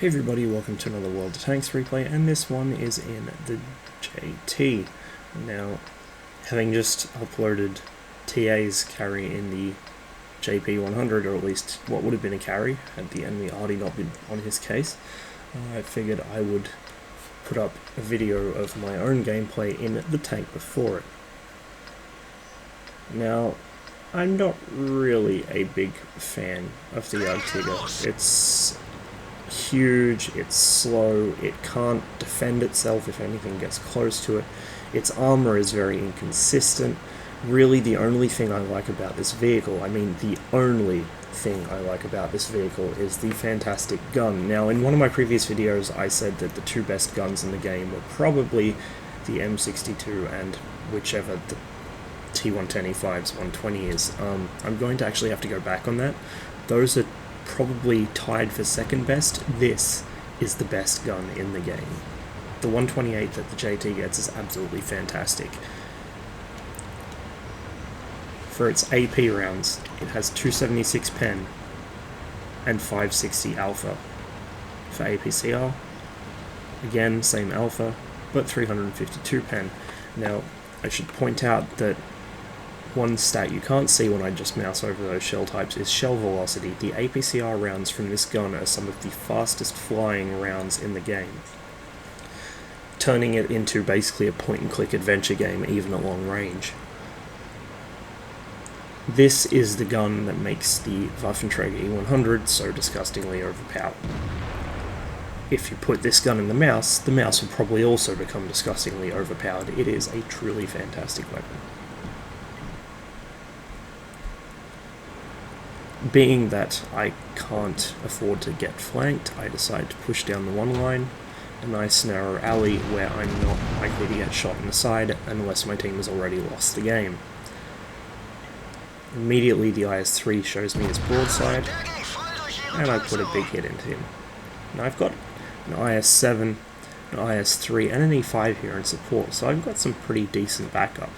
Hey everybody, welcome to another World of Tanks replay, and this one is in the JT. Now, having just uploaded TA's carry in the JP100, or at least what would have been a carry, had the enemy already not been on his case, I figured I would put up a video of my own gameplay in the tank before it. Now, I'm not really a big fan of the Yagtiga. It's huge, it's slow, it can't defend itself if anything gets close to it, its armor is very inconsistent. Really the only thing I like about this vehicle, the only thing I like about this vehicle is the fantastic gun. Now, in one of my previous videos I said that the two best guns in the game were probably the M62 and whichever the T110E5's 120 is. I'm going to actually have to go back on that. Those are probably tied for second best. This is the best gun in the game. The 128 that the JT gets is absolutely fantastic. For its AP rounds, it has 276 pen and 560 alpha. For APCR, again, same alpha, but 352 pen. Now, I should point out that one stat you can't see when I just mouse over those shell types is shell velocity. The APCR rounds from this gun are some of the fastest flying rounds in the game, turning it into basically a point-and-click adventure game, even at long range. This is the gun that makes the Waffenträger E100 so disgustingly overpowered. If you put this gun in the mouse will probably also become disgustingly overpowered. It is a truly fantastic weapon. Being that I can't afford to get flanked, I decide to push down the one line, a nice narrow alley where I'm not likely to get shot in the side unless my team has already lost the game. Immediately the IS-3 shows me his broadside, and I put a big hit into him. Now I've got an IS-7, an IS-3, and an E5 here in support, so I've got some pretty decent backup.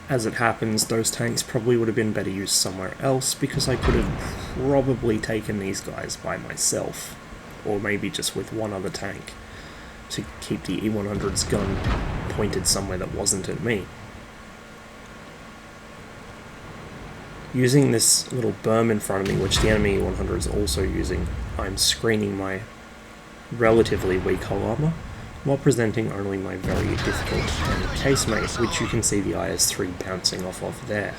As it happens, those tanks probably would have been better used somewhere else, because I could have probably taken these guys by myself, or maybe just with one other tank, to keep the E100's gun pointed somewhere that wasn't at me. Using this little berm in front of me, which the enemy E100 is also using, I'm screening my relatively weak hull armor, while presenting only my very difficult casemate, which you can see the IS-3 bouncing off of there.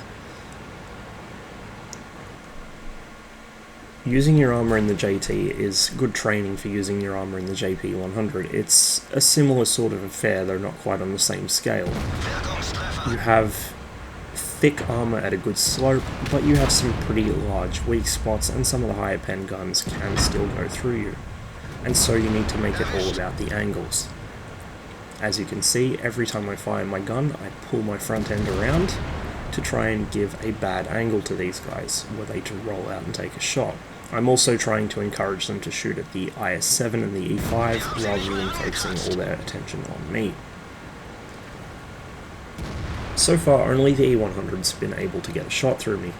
Using your armor in the JT is good training for using your armor in the JP100. It's a similar sort of affair, though not quite on the same scale. You have thick armor at a good slope, but you have some pretty large weak spots, and some of the higher pen guns can still go through you. And so you need to make it all about the angles. As you can see, every time I fire my gun, I pull my front end around to try and give a bad angle to these guys, were they to roll out and take a shot. I'm also trying to encourage them to shoot at the IS-7 and the E5, rather than focusing all their attention on me. So far, only the E100's been able to get a shot through me.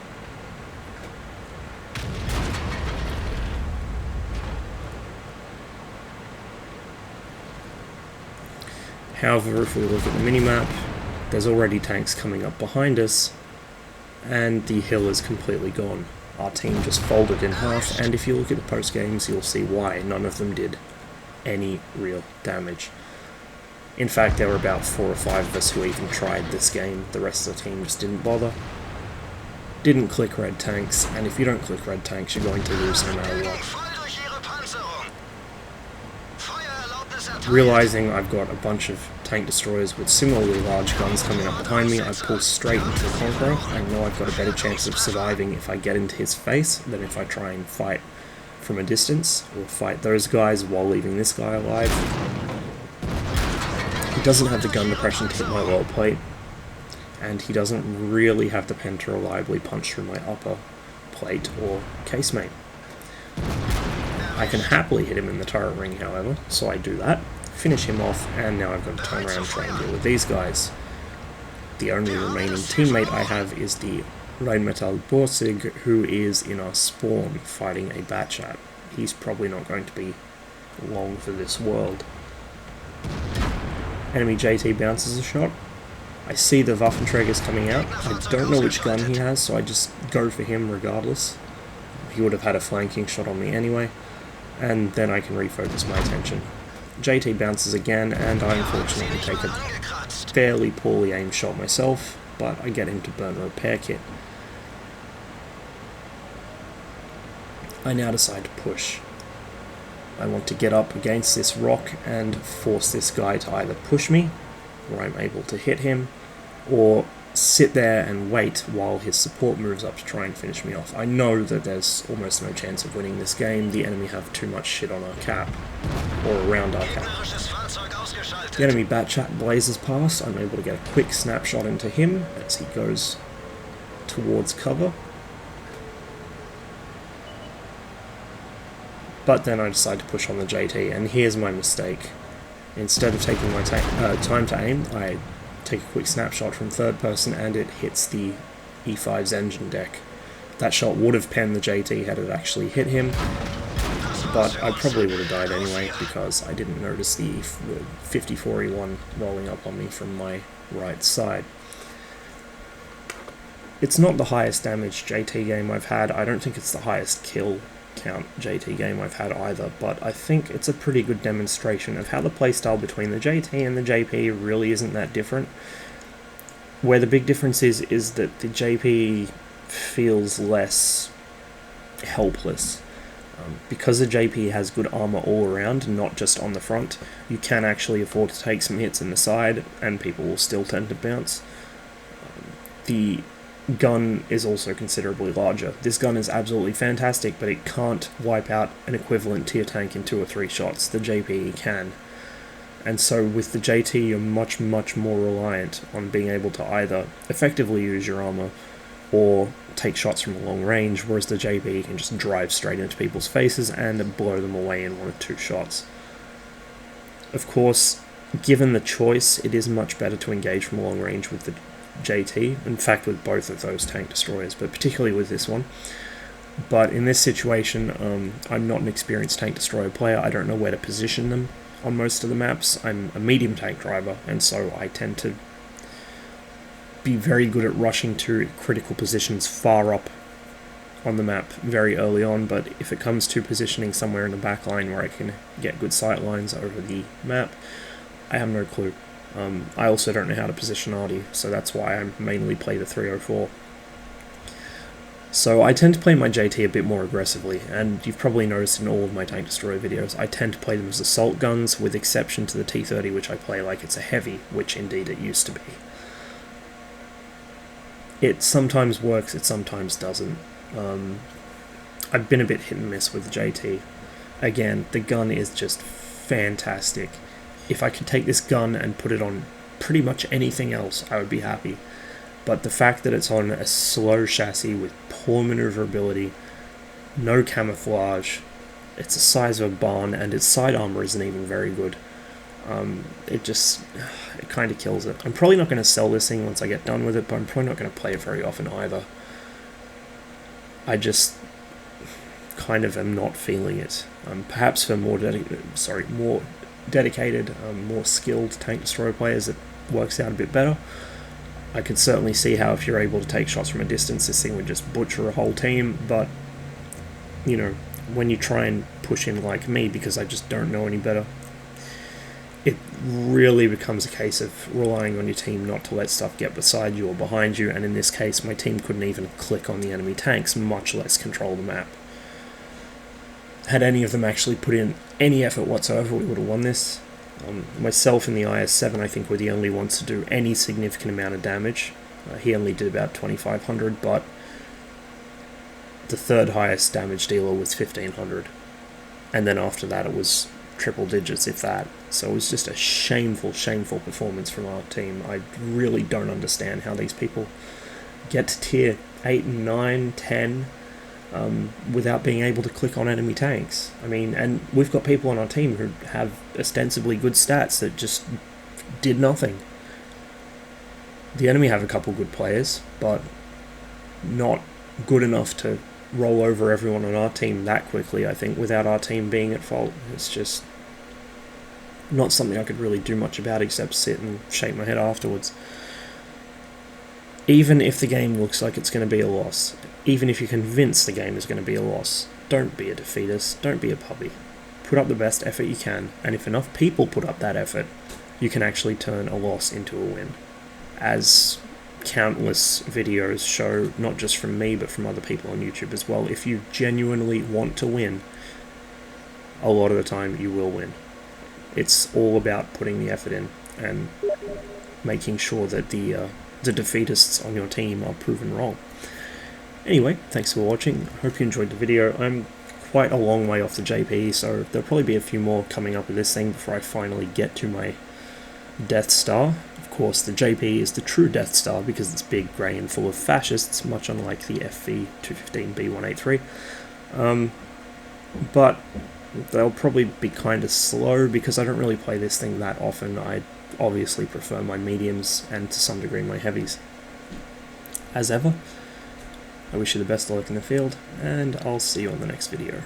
However, if we look at the minimap, there's already tanks coming up behind us, and the hill is completely gone. Our team just folded in half, and if you look at the post-games, you'll see why. None of them did any real damage. In fact, there were about 4 or 5 of us who even tried this game. The rest of the team just didn't bother. Didn't click red tanks, and if you don't click red tanks, you're going to lose no matter what. Realizing I've got a bunch of tank destroyers with similarly large guns coming up behind me, I pull straight into the Conqueror. I know I've got a better chance of surviving if I get into his face than if I try and fight from a distance, or fight those guys while leaving this guy alive. He doesn't have the gun depression to hit my lower plate, and he doesn't really have the pen to reliably punch through my upper plate or casemate. I can happily hit him in the turret ring, however, so I do that, finish him off, and now I've got to turn around and try and deal with these guys. The only remaining teammate I have is the Rheinmetall Borsig, who is in our spawn fighting a Batchat. he's probably not going to be long for this world. Enemy JT bounces a shot. I see the Waffenträger's coming out. I don't know which gun he has, so I just go for him regardless. He would have had a flanking shot on me anyway, and then I can refocus my attention. JT bounces again, and I unfortunately take a fairly poorly aimed shot myself, but I get him to burn the repair kit. I now decide to push. I want to get up against this rock and force this guy to either push me, where I'm able to hit him, or sit there and wait while his support moves up to try and finish me off. I know that there's almost no chance of winning this game. The enemy have too much shit on our cap, or around our cap. The enemy Batchat blazes past. I'm able to get a quick snapshot into him as he goes towards cover. But then I decide to push on the JT, and here's my mistake. Instead of taking my time to aim, I take a quick snapshot from third person, and it hits the E5's engine deck. That shot would have penned the JT had it actually hit him, but I probably would have died anyway because I didn't notice the 54E1 rolling up on me from my right side. It's not the highest damage JT game I've had. I don't think it's the highest kill count JT game I've had either, but I think it's a pretty good demonstration of how the playstyle between the JT and the JP really isn't that different. Where the big difference is that the JP feels less helpless. Because the JP has good armor all around, not just on the front, you can actually afford to take some hits in the side, and people will still tend to bounce. The gun is also considerably larger. This gun is absolutely fantastic, but it can't wipe out an equivalent tier tank in 2 or 3 shots. The JP can. And so with the JT, you're much more reliant on being able to either effectively use your armor or take shots from a long range, whereas the JP can just drive straight into people's faces and blow them away in 1 or 2 shots. Of course, given the choice, it is much better to engage from long range with the JT, in fact with both of those tank destroyers, but particularly with this one. But in this situation, I'm not an experienced tank destroyer player. I don't know where to position them on most of the maps. I'm a medium tank driver, and so I tend to be very good at rushing to critical positions far up on the map very early on, but if it comes to positioning somewhere in the back line where I can get good sight lines over the map, I have no clue. I also don't know how to position Artie, so that's why I mainly play the 304. So I tend to play my JT a bit more aggressively, and you've probably noticed in all of my tank destroyer videos, I tend to play them as assault guns, with exception to the T30, which I play like it's a heavy, which indeed it used to be. It sometimes works, it sometimes doesn't. I've been a bit hit and miss with the JT. Again, the gun is just fantastic. If I could take this gun and put it on pretty much anything else, I would be happy. But the fact that it's on a slow chassis with poor maneuverability, no camouflage, it's the size of a barn, and its side armor isn't even very good. It kind of kills it. I'm probably not going to sell this thing once I get done with it, but I'm probably not going to play it very often either. I just kind of am not feeling it. Perhaps for more dedicated, more skilled tank destroyer players, it works out a bit better. I could certainly see how if you're able to take shots from a distance, this thing would just butcher a whole team, but, you know, when you try and push in like me, because I just don't know any better, it really becomes a case of relying on your team not to let stuff get beside you or behind you, and in this case, my team couldn't even click on the enemy tanks, much less control the map. Had any of them actually put in any effort whatsoever, we would have won this. Myself and the IS-7, I think, were the only ones to do any significant amount of damage. He only did about 2,500, but the third highest damage dealer was 1,500. And then after that it was triple digits, if that. So it was just a shameful performance from our team. I really don't understand how these people get to tier 8 and 9, 10, without being able to click on enemy tanks. I mean, and we've got people on our team who have ostensibly good stats that just did nothing. The enemy have a couple good players, but not good enough to roll over everyone on our team that quickly, I think, without our team being at fault. It's just not something I could really do much about except sit and shake my head afterwards. Even if the game looks like it's going to be a loss, even if you're convinced the game is going to be a loss, don't be a defeatist, don't be a puppy. Put up the best effort you can, and if enough people put up that effort, you can actually turn a loss into a win. As countless videos show, not just from me, but from other people on YouTube as well, if you genuinely want to win, a lot of the time you will win. It's all about putting the effort in and making sure that the defeatists on your team are proven wrong. Anyway, thanks for watching. I hope you enjoyed the video. I'm quite a long way off the JP, so there'll probably be a few more coming up with this thing before I finally get to my Death Star. Of course, the JP is the true Death Star because it's big, grey, and full of fascists, much unlike the FV215B183. But they'll probably be kind of slow because I don't really play this thing that often. I obviously prefer my mediums and to some degree my heavies. As ever, I wish you the best of luck in the field, and I'll see you on the next video.